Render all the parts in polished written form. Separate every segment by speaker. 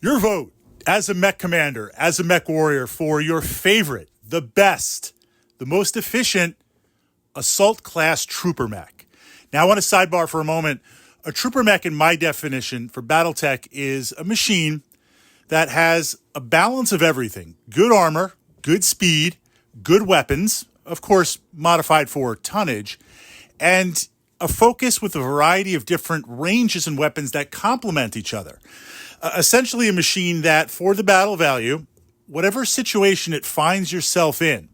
Speaker 1: Your vote as a mech commander, as a mech warrior for your favorite, the best, the most efficient assault class trooper mech. Now I want to sidebar for a moment. A trooper mech, in my definition for Battletech, is a machine that has a balance of everything. Good armor, good speed, good weapons, of course modified for tonnage, and a focus with a variety of different ranges and weapons that complement each other. Essentially a machine that, for the battle value, whatever situation it finds yourself in,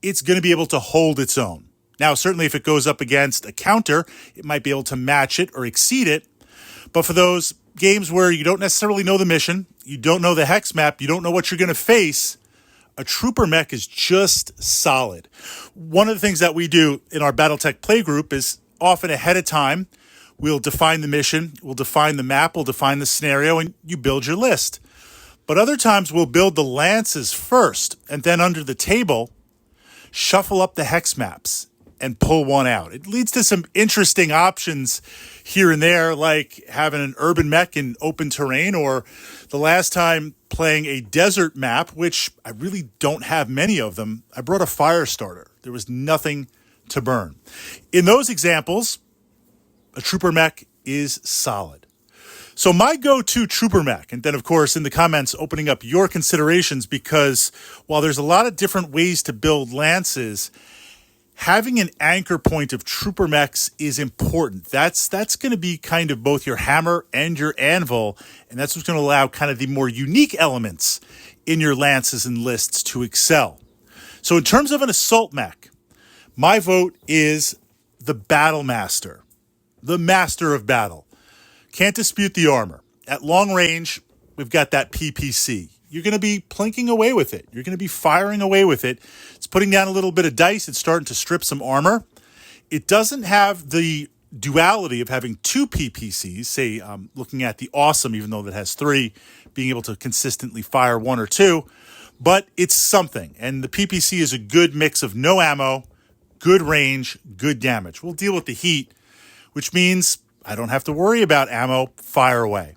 Speaker 1: it's going to be able to hold its own. Now, certainly if it goes up against a counter, it might be able to match it or exceed it. But for those games where you don't necessarily know the mission, you don't know the hex map, you don't know what you're going to face, a trooper mech is just solid. One of the things that we do in our Battletech playgroup is often ahead of time, we'll define the mission, we'll define the map, we'll define the scenario, and you build your list. But other times we'll build the lances first, and then under the table, shuffle up the hex maps and pull one out. It leads to some interesting options here and there, like having an urban mech in open terrain, or the last time playing a desert map, which I really don't have many of them, I brought a fire starter. There was nothing to burn. In those examples, a trooper mech is solid. So my go-to trooper mech, and then of course in the comments opening up your considerations, because while there's a lot of different ways to build lances, having an anchor point of trooper mechs is important. That's going to be kind of both your hammer and your anvil, and that's what's going to allow kind of the more unique elements in your lances and lists to excel. So in terms of an assault mech, my vote is the Battle Master, the master of battle. Can't dispute the armor. At long range, we've got that PPC. You're going to be plinking away with it. You're going to be firing away with it. It's putting down a little bit of dice. It's starting to strip some armor. It doesn't have the duality of having two PPCs, say looking at the Awesome, even though that has three, being able to consistently fire one or two, but it's something. And the PPC is a good mix of no ammo, good range, good damage. We'll deal with the heat, which means I don't have to worry about ammo, fire away.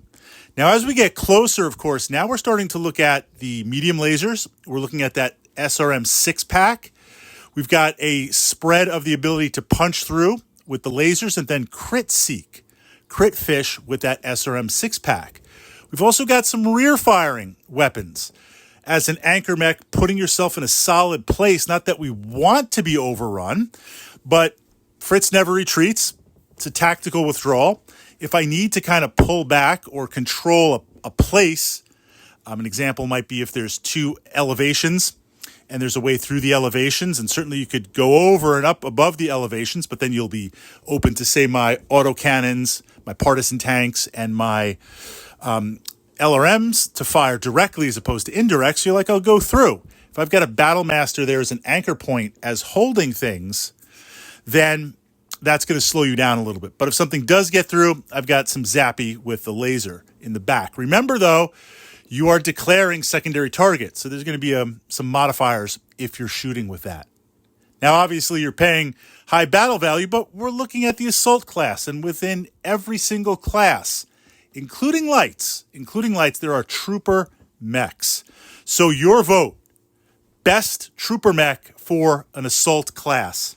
Speaker 1: Now, as we get closer, of course, now we're starting to look at the medium lasers. We're looking at that SRM 6-pack. We've got a spread of the ability to punch through with the lasers and then crit seek, crit fish with that SRM 6-pack. We've also got some rear firing weapons. As an anchor mech, putting yourself in a solid place, not that we want to be overrun, but Fritz never retreats. It's a tactical withdrawal. If I need to kind of pull back or control a place, an example might be if there's two elevations and there's a way through the elevations, and certainly you could go over and up above the elevations, but then you'll be open to, say, my autocannons, my partisan tanks, and my LRMs to fire directly as opposed to indirect. So you're like, I'll go through. If I've got a Battle Master there as an anchor point as holding things, then that's going to slow you down a little bit. But if something does get through, I've got some zappy with the laser in the back. Remember, though, you are declaring secondary targets, so there's going to be some modifiers if you're shooting with that. Now, obviously, you're paying high battle value, but we're looking at the assault class, and within every single class, including lights, there are trooper mechs. So your vote, best trooper mech for an assault class.